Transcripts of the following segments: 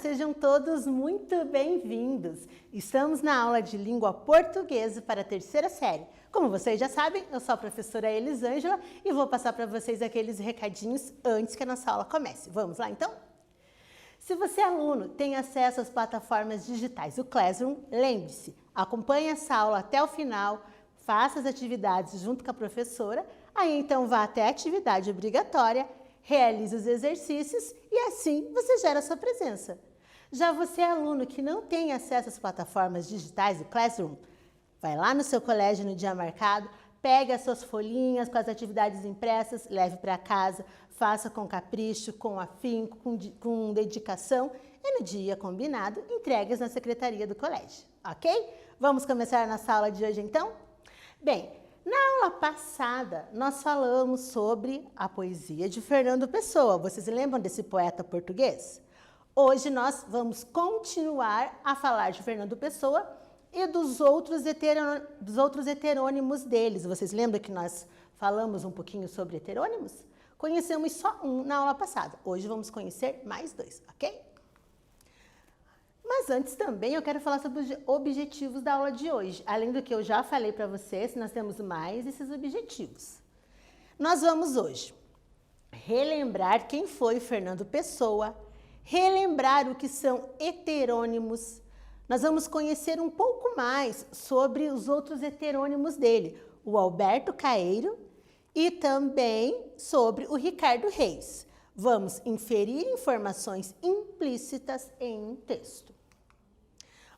sejam todos muito bem-vindos. Estamos na aula de língua portuguesa para a terceira série. Como vocês já sabem, eu sou a professora Elisângela e vou passar para vocês aqueles recadinhos antes que a nossa aula comece. Vamos lá então? Se você é aluno, tem acesso às plataformas digitais do Classroom, lembre-se, acompanhe essa aula até o final, faça as atividades junto com a professora, aí então vá até a atividade obrigatória, realize os exercícios e assim você gera a sua presença. Já você é aluno que não tem acesso às plataformas digitais do Classroom, vai lá no seu colégio no dia marcado, pegue as suas folhinhas com as atividades impressas, leve para casa, faça com capricho, com afinco, com dedicação e no dia combinado, entregue-as na secretaria do colégio, ok? Vamos começar a nossa aula de hoje então? Bem, na aula passada, nós falamos sobre a poesia de Fernando Pessoa. Vocês lembram desse poeta português? Hoje nós vamos continuar a falar de Fernando Pessoa e dos outros heterônimos deles. Vocês lembram que nós falamos um pouquinho sobre heterônimos? Conhecemos só um na aula passada. Hoje vamos conhecer mais dois, ok? Mas antes também eu quero falar sobre os objetivos da aula de hoje. Além do que eu já falei para vocês, nós temos mais esses objetivos. Nós vamos hoje relembrar quem foi Fernando Pessoa, relembrar o que são heterônimos. Nós vamos conhecer um pouco mais sobre os outros heterônimos dele, o Alberto Caeiro e também sobre o Ricardo Reis. Vamos inferir informações implícitas em um texto.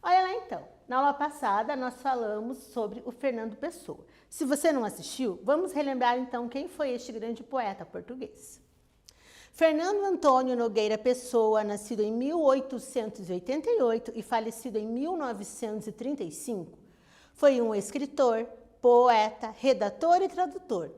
Olha lá então, na aula passada nós falamos sobre o Fernando Pessoa. Se você não assistiu, vamos relembrar então quem foi este grande poeta português. Fernando Antônio Nogueira Pessoa, nascido em 1888 e falecido em 1935, foi um escritor, poeta, redator e tradutor.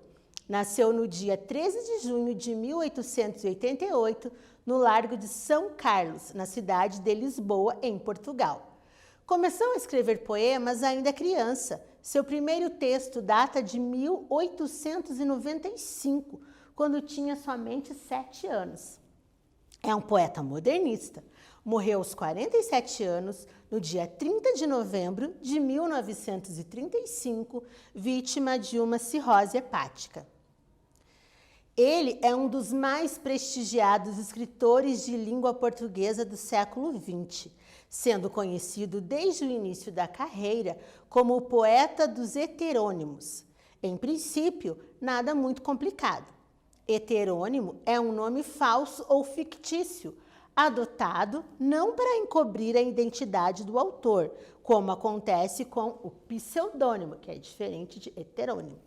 Nasceu no dia 13 de junho de 1888, no Largo de São Carlos, na cidade de Lisboa, em Portugal. Começou a escrever poemas ainda criança. Seu primeiro texto data de 1895, quando tinha somente 7 anos. É um poeta modernista. Morreu aos 47 anos, no dia 30 de novembro de 1935, vítima de uma cirrose hepática. Ele é um dos mais prestigiados escritores de língua portuguesa do século XX, sendo conhecido desde o início da carreira como o poeta dos heterônimos. Em princípio, nada muito complicado. Heterônimo é um nome falso ou fictício, adotado não para encobrir a identidade do autor, como acontece com o pseudônimo, que é diferente de heterônimo,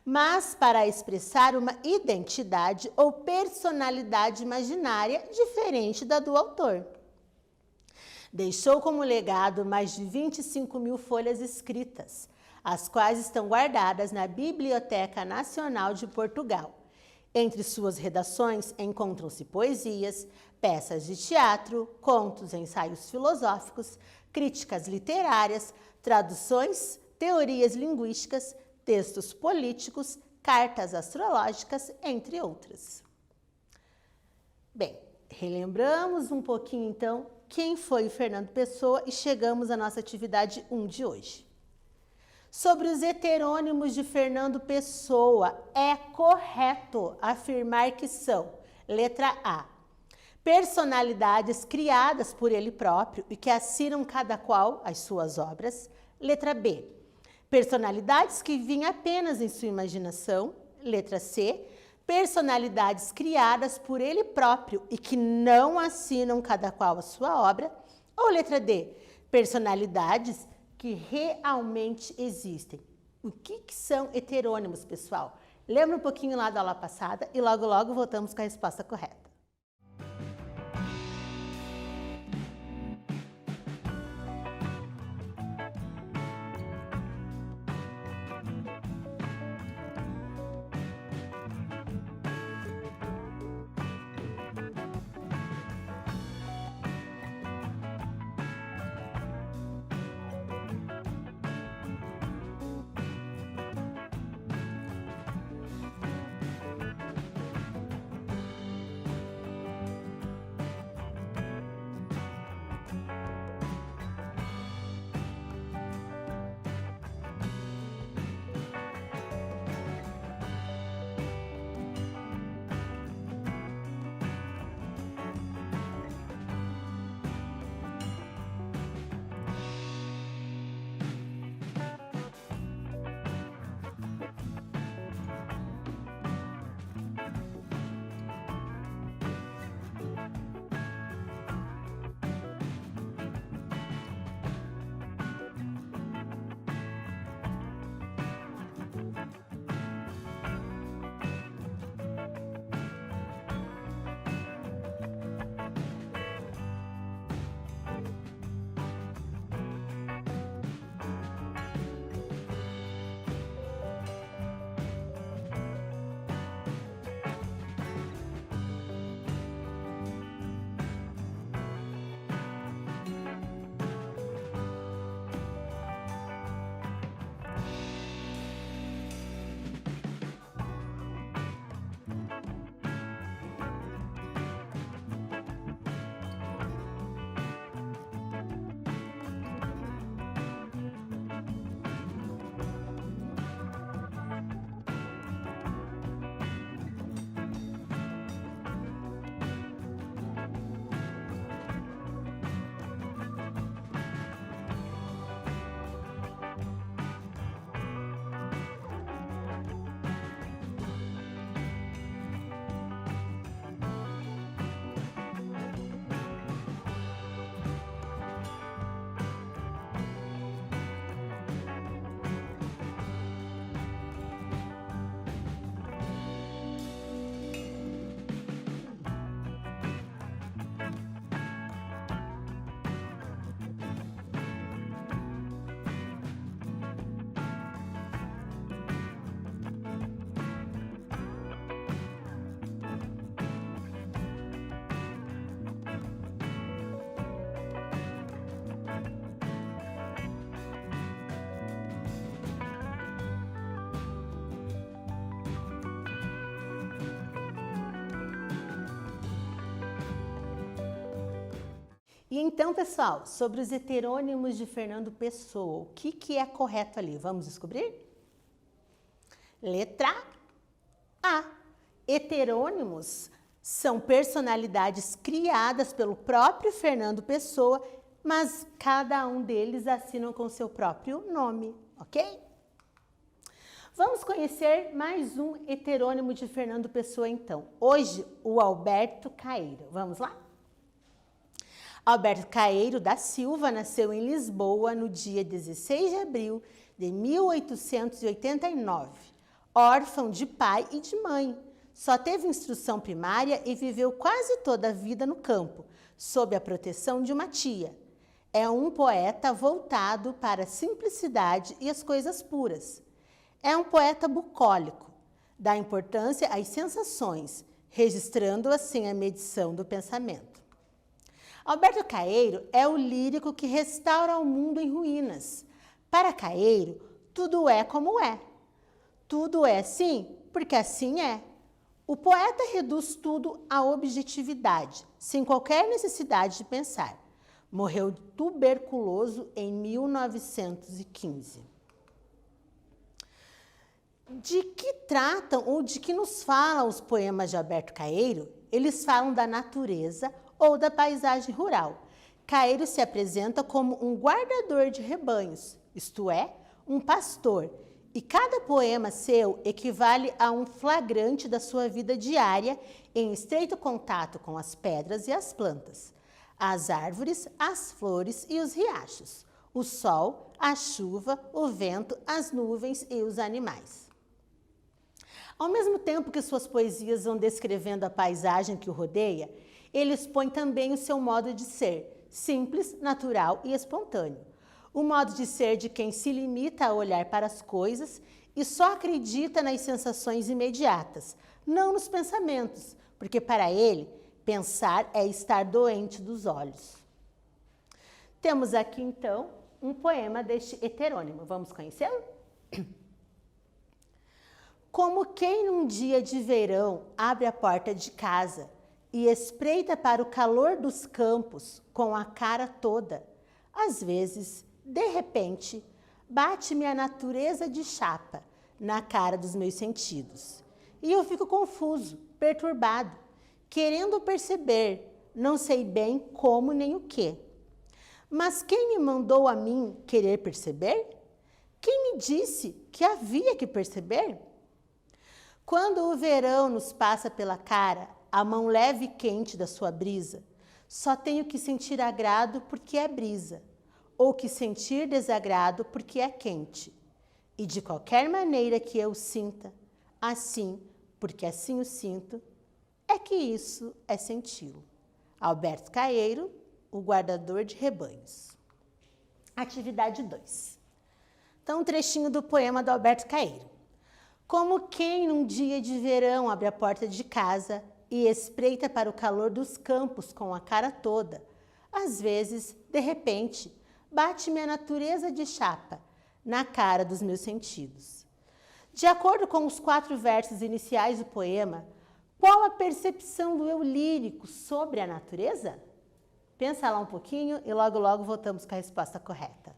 mas para expressar uma identidade ou personalidade imaginária diferente da do autor. Deixou como legado mais de 25.000 folhas escritas, as quais estão guardadas na Biblioteca Nacional de Portugal. Entre suas redações encontram-se poesias, peças de teatro, contos, ensaios filosóficos, críticas literárias, traduções, teorias linguísticas, textos políticos, cartas astrológicas, entre outras. Bem, relembramos um pouquinho então quem foi o Fernando Pessoa e chegamos à nossa atividade 1 de hoje. Sobre os heterônimos de Fernando Pessoa, é correto afirmar que são, letra A, personalidades criadas por ele próprio e que assinam cada qual as suas obras, letra B, personalidades que vinham apenas em sua imaginação, letra C, personalidades criadas por ele próprio e que não assinam cada qual a sua obra, ou letra D, personalidades que realmente existem. O que são heterônimos, pessoal? Lembra um pouquinho lá da aula passada e logo logo voltamos com a resposta correta. E então, pessoal, sobre os heterônimos de Fernando Pessoa, o que é correto ali? Vamos descobrir? Letra A. Heterônimos são personalidades criadas pelo próprio Fernando Pessoa, mas cada um deles assinam com seu próprio nome, ok? Vamos conhecer mais um heterônimo de Fernando Pessoa, então. Hoje, o Alberto Caeiro. Vamos lá? Alberto Caeiro da Silva nasceu em Lisboa no dia 16 de abril de 1889. Órfão de pai e de mãe. Só teve instrução primária e viveu quase toda a vida no campo, sob a proteção de uma tia. É um poeta voltado para a simplicidade e as coisas puras. É um poeta bucólico, dá importância às sensações, registrando assim a medição do pensamento. Alberto Caeiro é o lírico que restaura o mundo em ruínas. Para Caeiro, tudo é como é. Tudo é assim porque assim é. O poeta reduz tudo à objetividade, sem qualquer necessidade de pensar. Morreu tuberculoso em 1915. De que tratam ou de que nos falam os poemas de Alberto Caeiro? Eles falam da natureza ou da paisagem rural. Caeiro se apresenta como um guardador de rebanhos, isto é, um pastor, e cada poema seu equivale a um flagrante da sua vida diária em estreito contato com as pedras e as plantas, as árvores, as flores e os riachos, o sol, a chuva, o vento, as nuvens e os animais. Ao mesmo tempo que suas poesias vão descrevendo a paisagem que o rodeia, ele expõe também o seu modo de ser, simples, natural e espontâneo. O modo de ser de quem se limita a olhar para as coisas e só acredita nas sensações imediatas, não nos pensamentos, porque para ele, pensar é estar doente dos olhos. Temos aqui, então, um poema deste heterônimo. Vamos conhecê-lo? Como quem num dia de verão abre a porta de casa e espreita para o calor dos campos com a cara toda, às vezes, de repente, bate-me a natureza de chapa na cara dos meus sentidos. E eu fico confuso, perturbado, querendo perceber, não sei bem como nem o que. Mas quem me mandou a mim querer perceber? Quem me disse que havia que perceber? Quando o verão nos passa pela cara, a mão leve e quente da sua brisa, só tenho que sentir agrado porque é brisa, ou que sentir desagrado porque é quente. E de qualquer maneira que eu sinta, assim, porque assim o sinto, é que isso é senti-lo. Alberto Caeiro, o guardador de rebanhos. Atividade 2. Então, um trechinho do poema do Alberto Caeiro. Como quem num dia de verão abre a porta de casa e espreita para o calor dos campos com a cara toda, às vezes, de repente, bate-me a natureza de chapa na cara dos meus sentidos. De acordo com os 4 versos iniciais do poema, qual a percepção do eu lírico sobre a natureza? Pensa lá um pouquinho e logo, logo voltamos com a resposta correta.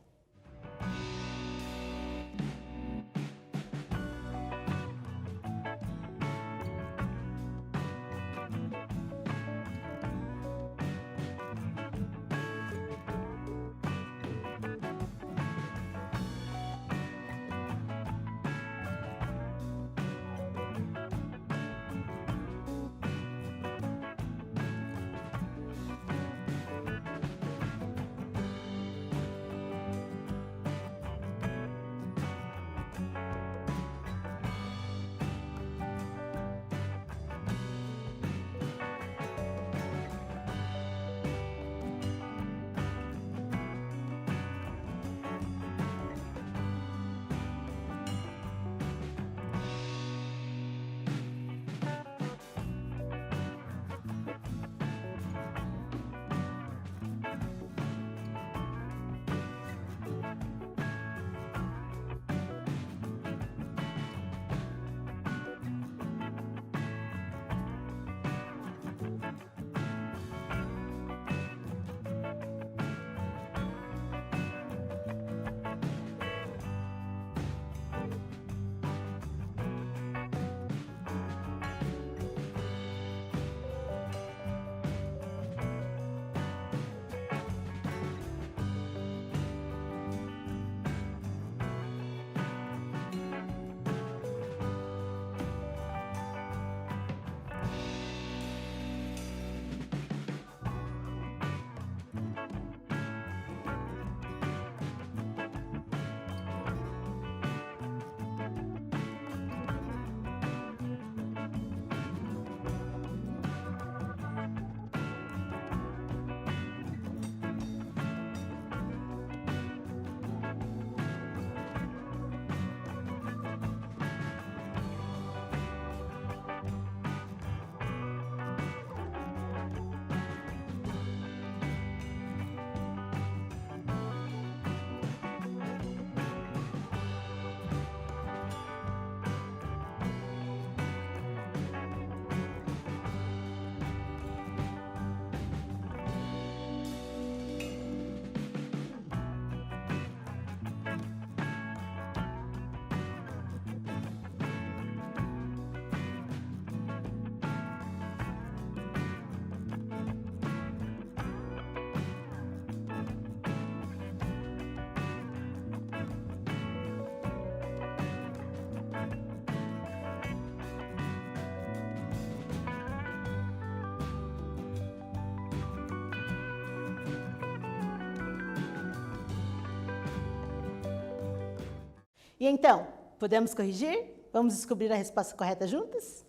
E então, podemos corrigir? Vamos descobrir a resposta correta juntas?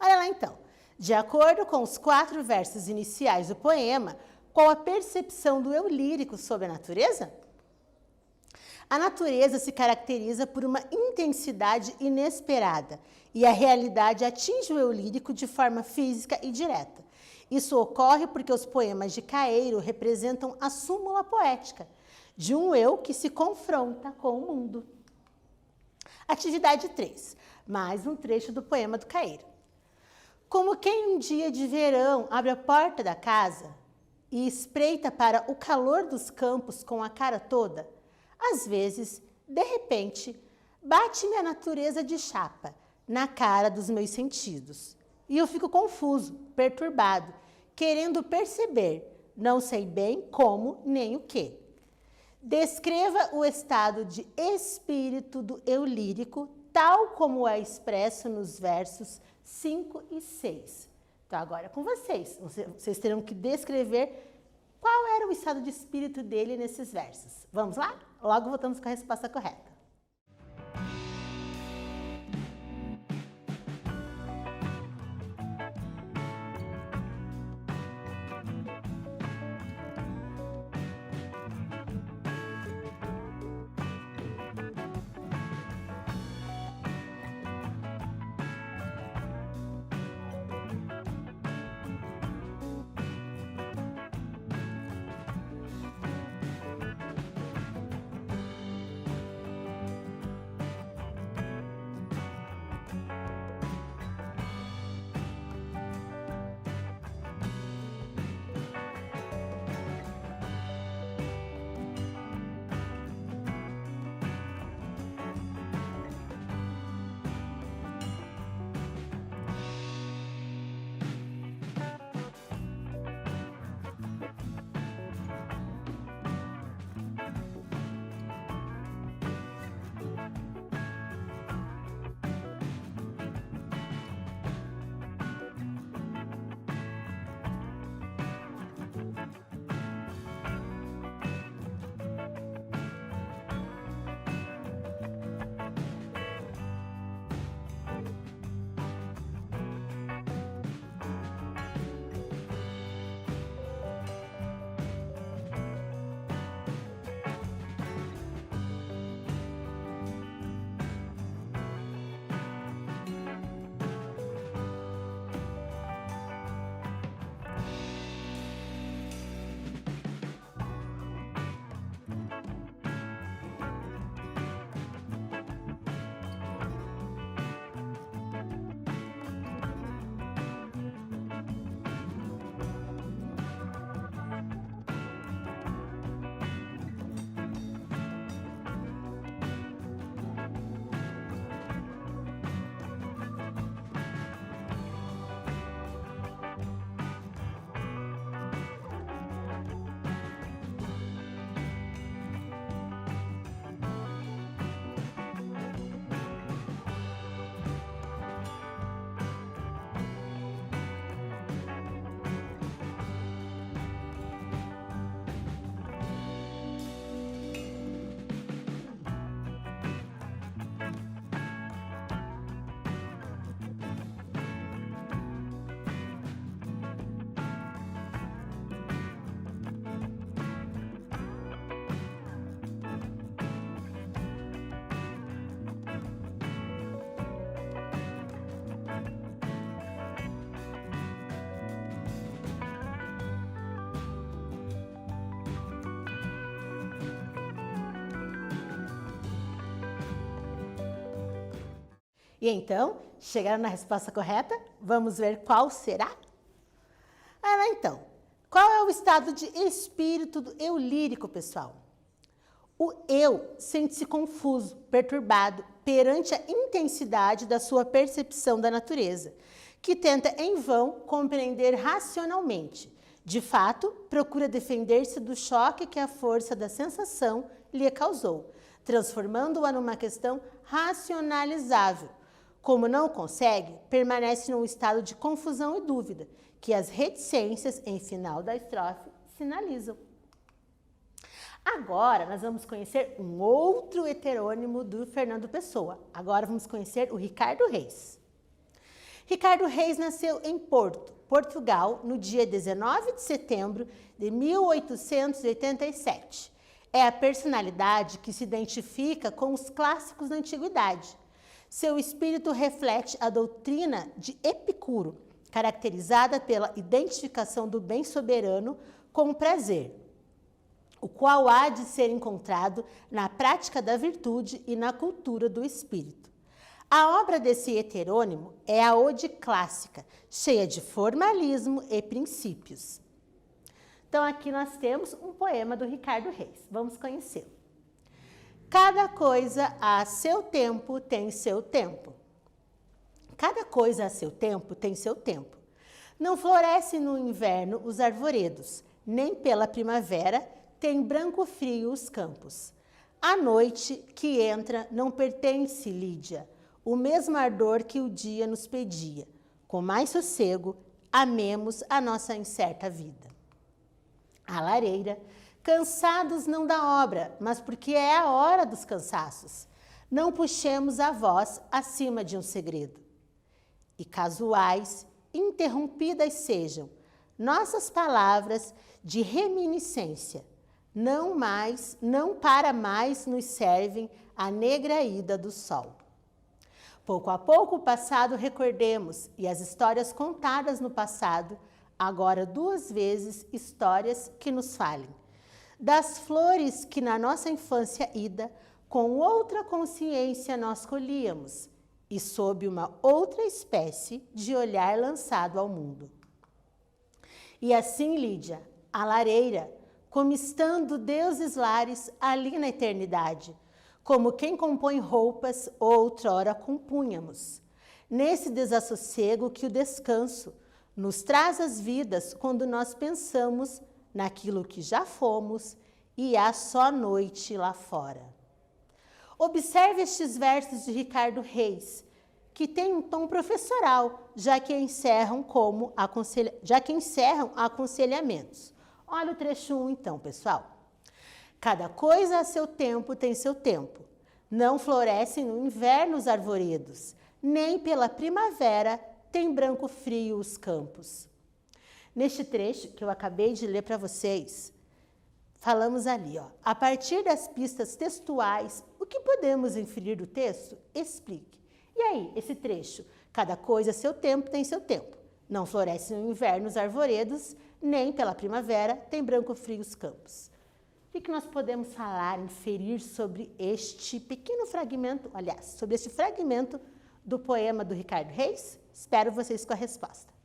Olha lá então. De acordo com os 4 versos iniciais do poema, qual a percepção do eu lírico sobre a natureza? A natureza se caracteriza por uma intensidade inesperada e a realidade atinge o eu lírico de forma física e direta. Isso ocorre porque os poemas de Caeiro representam a súmula poética de um eu que se confronta com o mundo. Atividade 3. Mais um trecho do poema do Caeiro. Como quem um dia de verão abre a porta da casa e espreita para o calor dos campos com a cara toda, às vezes, de repente, bate-me a natureza de chapa na cara dos meus sentidos. E eu fico confuso, perturbado, querendo perceber, não sei bem como nem o que. Descreva o estado de espírito do eu lírico, tal como é expresso nos versos 5 e 6. Então, agora é com vocês. Vocês terão que descrever qual era o estado de espírito dele nesses versos. Vamos lá? Logo voltamos com a resposta correta. E então, chegaram na resposta correta? Vamos ver qual será? Então, qual é o estado de espírito do eu lírico, pessoal? O eu sente-se confuso, perturbado perante a intensidade da sua percepção da natureza, que tenta em vão compreender racionalmente. De fato, procura defender-se do choque que a força da sensação lhe causou, transformando-a numa questão racionalizável. Como não consegue, permanece num estado de confusão e dúvida, que as reticências em final da estrofe sinalizam. Agora nós vamos conhecer um outro heterônimo do Fernando Pessoa. Agora vamos conhecer o Ricardo Reis. Ricardo Reis nasceu em Porto, Portugal, no dia 19 de setembro de 1887. É a personalidade que se identifica com os clássicos da antiguidade. Seu espírito reflete a doutrina de Epicuro, caracterizada pela identificação do bem soberano com o prazer, o qual há de ser encontrado na prática da virtude e na cultura do espírito. A obra desse heterônimo é a Ode Clássica, cheia de formalismo e princípios. Então, aqui nós temos um poema do Ricardo Reis. Vamos conhecê-lo. Cada coisa a seu tempo tem seu tempo. Cada coisa a seu tempo tem seu tempo. Não florescem no inverno os arvoredos, nem pela primavera tem branco frio os campos. A noite que entra não pertence, Lídia, o mesmo ardor que o dia nos pedia. Com mais sossego, amemos a nossa incerta vida. A lareira, cansados não da obra, mas porque é a hora dos cansaços. Não puxemos a voz acima de um segredo. E casuais, interrompidas sejam nossas palavras de reminiscência. Não para mais nos servem a negra ida do sol. Pouco a pouco o passado recordemos e as histórias contadas no passado, agora duas vezes histórias que nos falem. Das flores que na nossa infância ida, com outra consciência nós colhíamos, e sob uma outra espécie de olhar lançado ao mundo. E assim, Lídia, a lareira, comistando deuses lares ali na eternidade, como quem compõe roupas outrora compunhamos. Nesse desassossego que o descanso nos traz as vidas quando nós pensamos naquilo que já fomos e há só noite lá fora. Observe estes versos de Ricardo Reis, que tem um tom professoral, já que encerram aconselhamentos. Olha o trecho 1 então, pessoal. Cada coisa a seu tempo tem seu tempo. Não florescem no inverno os arvoredos, nem pela primavera tem branco frio os campos. Neste trecho que eu acabei de ler para vocês, falamos ali, ó, a partir das pistas textuais, o que podemos inferir do texto? Explique. E aí, esse trecho? Cada coisa a seu tempo tem seu tempo. Não florescem no inverno os arvoredos, nem pela primavera tem branco frio os campos. O que nós podemos falar, inferir sobre este pequeno fragmento, aliás, sobre este fragmento do poema do Ricardo Reis? Espero vocês com a resposta.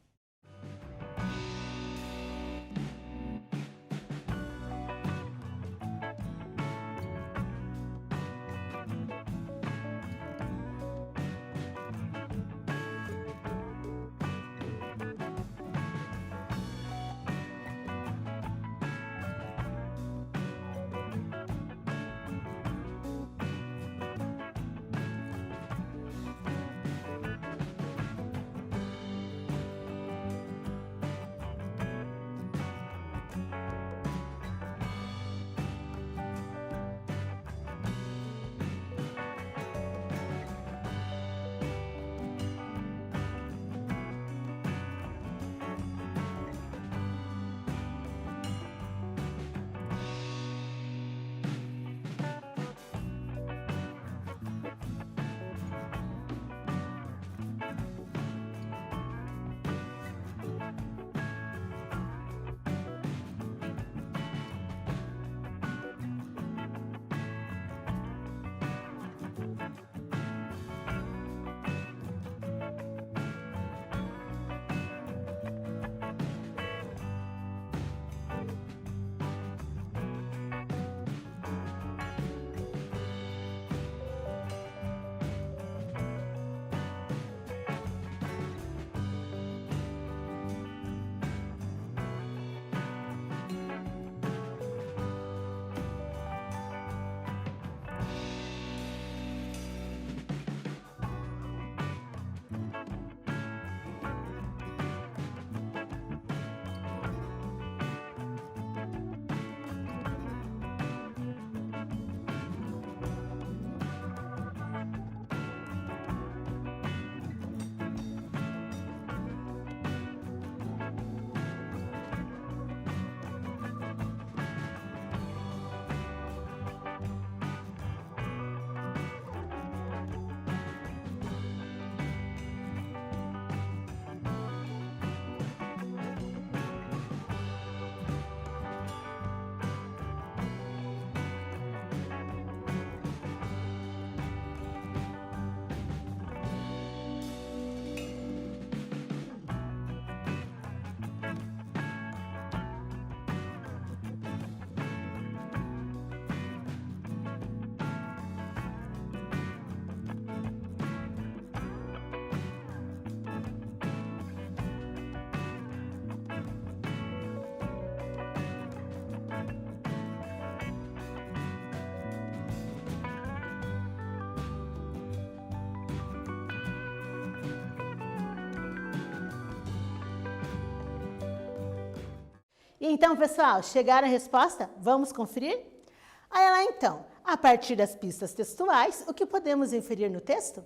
E então, pessoal, chegaram à resposta? Vamos conferir? Olha lá então, a partir das pistas textuais, o que podemos inferir no texto?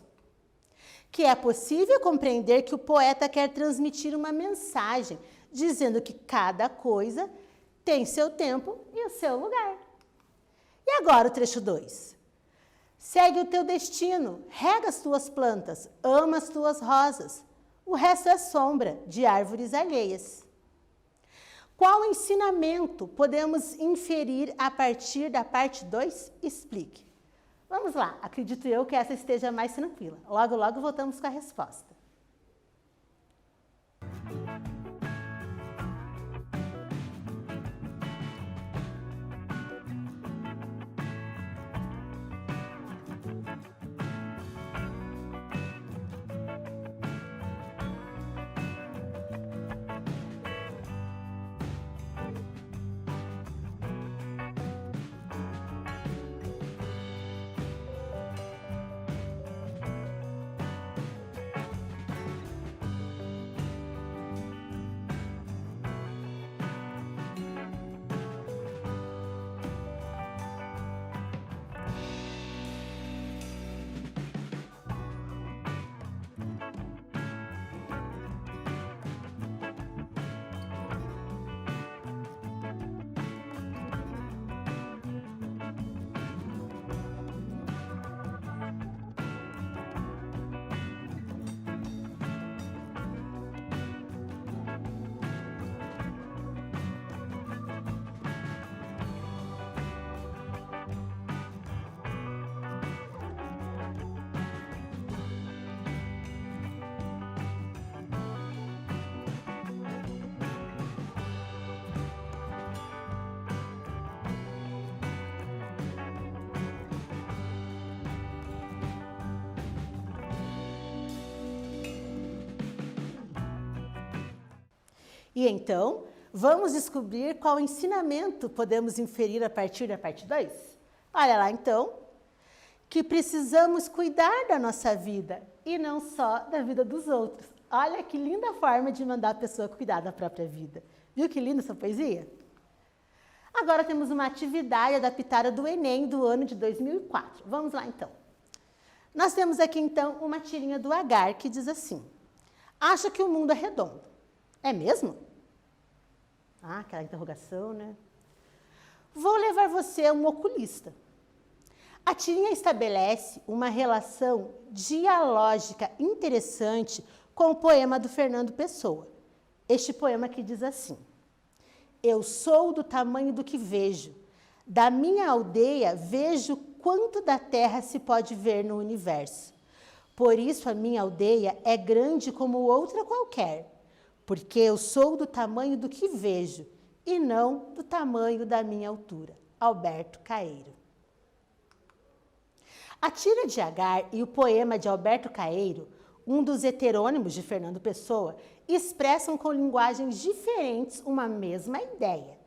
Que é possível compreender que o poeta quer transmitir uma mensagem, dizendo que cada coisa tem seu tempo e o seu lugar. E agora o trecho 2. Segue o teu destino, rega as tuas plantas, ama as tuas rosas. O resto é sombra de árvores alheias. Qual ensinamento podemos inferir a partir da parte 2? Explique. Vamos lá, acredito eu que essa esteja mais tranquila. Logo, logo voltamos com a resposta. E então, vamos descobrir qual ensinamento podemos inferir a partir da parte 2? Olha lá então, que precisamos cuidar da nossa vida e não só da vida dos outros. Olha que linda forma de mandar a pessoa cuidar da própria vida. Viu que linda essa poesia? Agora temos uma atividade adaptada do Enem do ano de 2004. Vamos lá então. Nós temos aqui então uma tirinha do Agar que diz assim: acha que o mundo é redondo. É mesmo? Ah, aquela interrogação, né? Vou levar você a um oculista. A tirinha estabelece uma relação dialógica interessante com o poema do Fernando Pessoa. Este poema que diz assim: eu sou do tamanho do que vejo. Da minha aldeia vejo quanto da terra se pode ver no universo. Por isso a minha aldeia é grande como outra qualquer. Porque eu sou do tamanho do que vejo e não do tamanho da minha altura. Alberto Caeiro. A tira de Agar e o poema de Alberto Caeiro, um dos heterônimos de Fernando Pessoa, expressam com linguagens diferentes uma mesma ideia.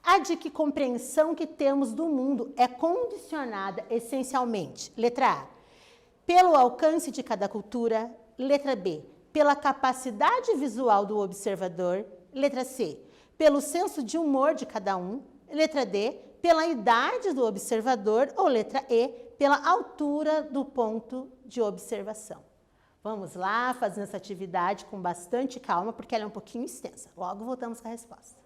A de que compreensão que temos do mundo é condicionada essencialmente, letra A, pelo alcance de cada cultura, letra B, pela capacidade visual do observador, letra C, pelo senso de humor de cada um, letra D, pela idade do observador, ou letra E, pela altura do ponto de observação. Vamos lá, fazendo essa atividade com bastante calma, porque ela é um pouquinho extensa. Logo voltamos com a resposta.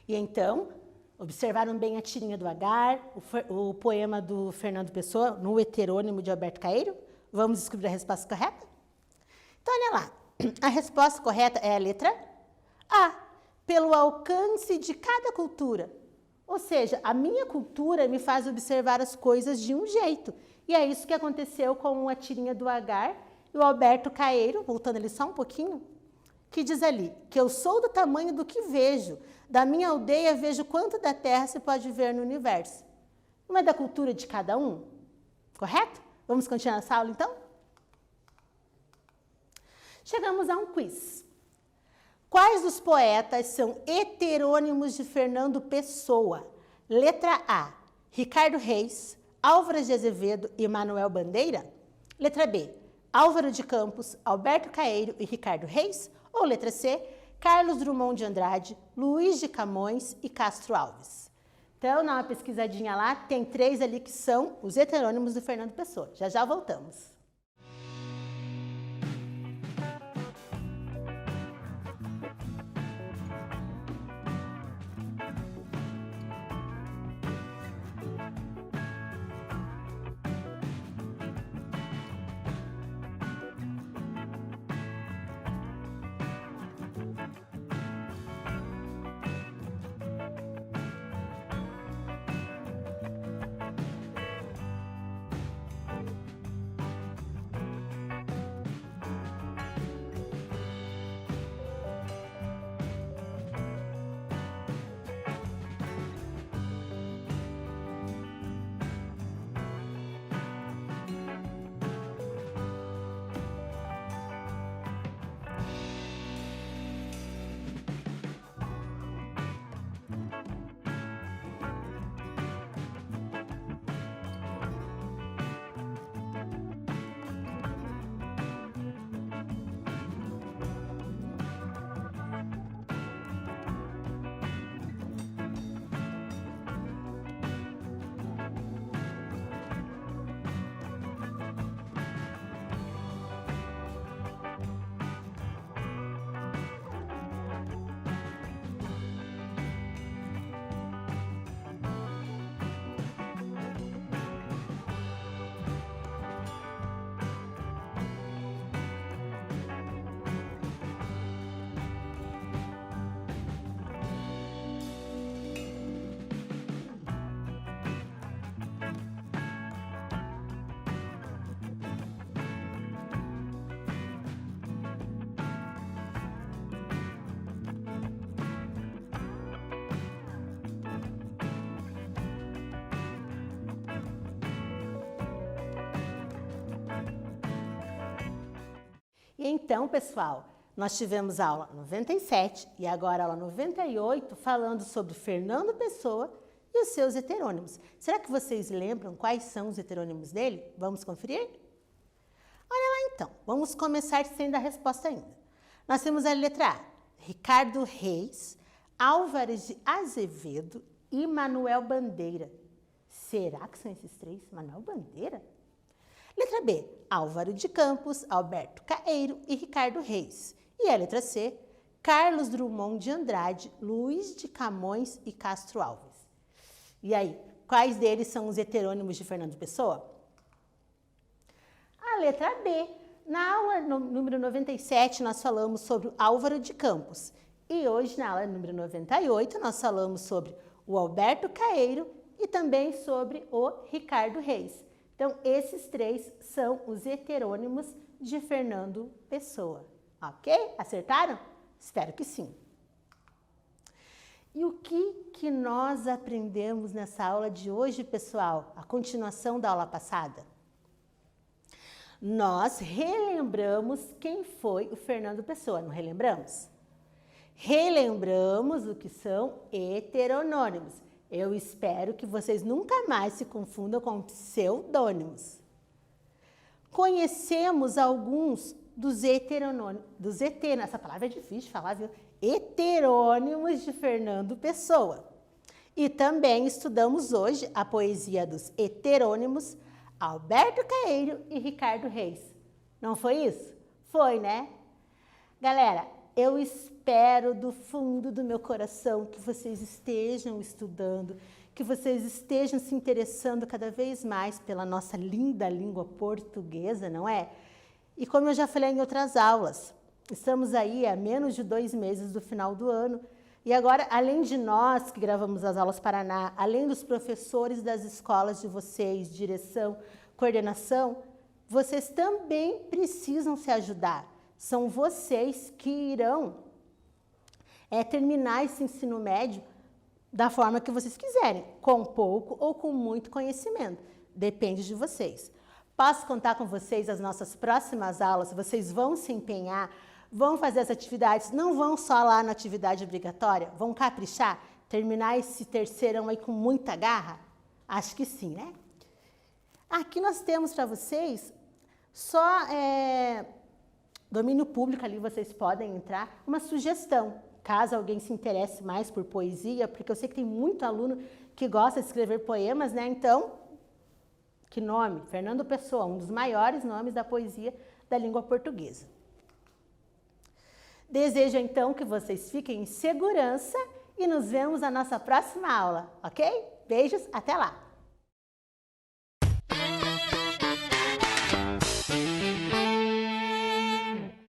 E então, observaram bem a tirinha do Agar, o poema do Fernando Pessoa, no heterônimo de Alberto Caeiro? Vamos descobrir a resposta correta? Então, olha lá. A resposta correta é a letra A, pelo alcance de cada cultura. Ou seja, a minha cultura me faz observar as coisas de um jeito. E é isso que aconteceu com a tirinha do Agar e o Alberto Caeiro, voltando ali só um pouquinho, que diz ali, que eu sou do tamanho do que vejo, da minha aldeia vejo quanto da terra se pode ver no universo. Não é da cultura de cada um? Correto? Vamos continuar essa aula, então? Chegamos a um quiz. Quais dos poetas são heterônimos de Fernando Pessoa? Letra A, Ricardo Reis, Álvares de Azevedo e Manuel Bandeira? Letra B, Álvaro de Campos, Alberto Caeiro e Ricardo Reis? Ou letra C, Carlos Drummond de Andrade, Luiz de Camões e Castro Alves? Então, dá uma pesquisadinha lá, tem 3 ali que são os heterônimos do Fernando Pessoa. Já já voltamos. E então, pessoal, nós tivemos a aula 97 e agora a aula 98 falando sobre Fernando Pessoa e os seus heterônimos. Será que vocês lembram quais são os heterônimos dele? Vamos conferir? Olha lá então, vamos começar sem dar resposta ainda. Nós temos a letra A, Ricardo Reis, Álvares de Azevedo e Manuel Bandeira. Será que são esses 3? Manuel Bandeira? Letra B, Álvaro de Campos, Alberto Caeiro e Ricardo Reis. E a letra C, Carlos Drummond de Andrade, Luiz de Camões e Castro Alves. E aí, quais deles são os heterônimos de Fernando Pessoa? A letra B. Na aula número 97, nós falamos sobre o Álvaro de Campos. E hoje, na aula número 98, nós falamos sobre o Alberto Caeiro e também sobre o Ricardo Reis. Então, esses 3 são os heterônimos de Fernando Pessoa. Ok? Acertaram? Espero que sim. E o que nós aprendemos nessa aula de hoje, pessoal? A continuação da aula passada? Nós relembramos quem foi o Fernando Pessoa, não relembramos? Relembramos o que são heteronônimos. Eu espero que vocês nunca mais se confundam com pseudônimos. Conhecemos alguns dos heterônimos, essa palavra é difícil de falar, viu? Heterônimos de Fernando Pessoa. E também estudamos hoje a poesia dos heterônimos Alberto Caeiro e Ricardo Reis. Não foi isso? Foi, né? Galera, eu espero do fundo do meu coração que vocês estejam estudando, que vocês estejam se interessando cada vez mais pela nossa linda língua portuguesa, não é? E como eu já falei em outras aulas, estamos aí há menos de 2 meses do final do ano, e agora, além de nós que gravamos as aulas Paraná, além dos professores das escolas de vocês, direção, coordenação, vocês também precisam se ajudar. São vocês que irão terminar esse ensino médio da forma que vocês quiserem, com pouco ou com muito conhecimento. Depende de vocês. Posso contar com vocês as nossas próximas aulas? Vocês vão se empenhar, vão fazer as atividades, não vão só lá na atividade obrigatória, vão caprichar, terminar esse terceirão aí com muita garra? Acho que sim, né? Aqui nós temos para vocês só domínio público, ali vocês podem entrar, uma sugestão, caso alguém se interesse mais por poesia, porque eu sei que tem muito aluno que gosta de escrever poemas, né? Então, que nome? Fernando Pessoa, um dos maiores nomes da poesia da língua portuguesa. Desejo então que vocês fiquem em segurança e nos vemos na nossa próxima aula, ok? Beijos, até lá!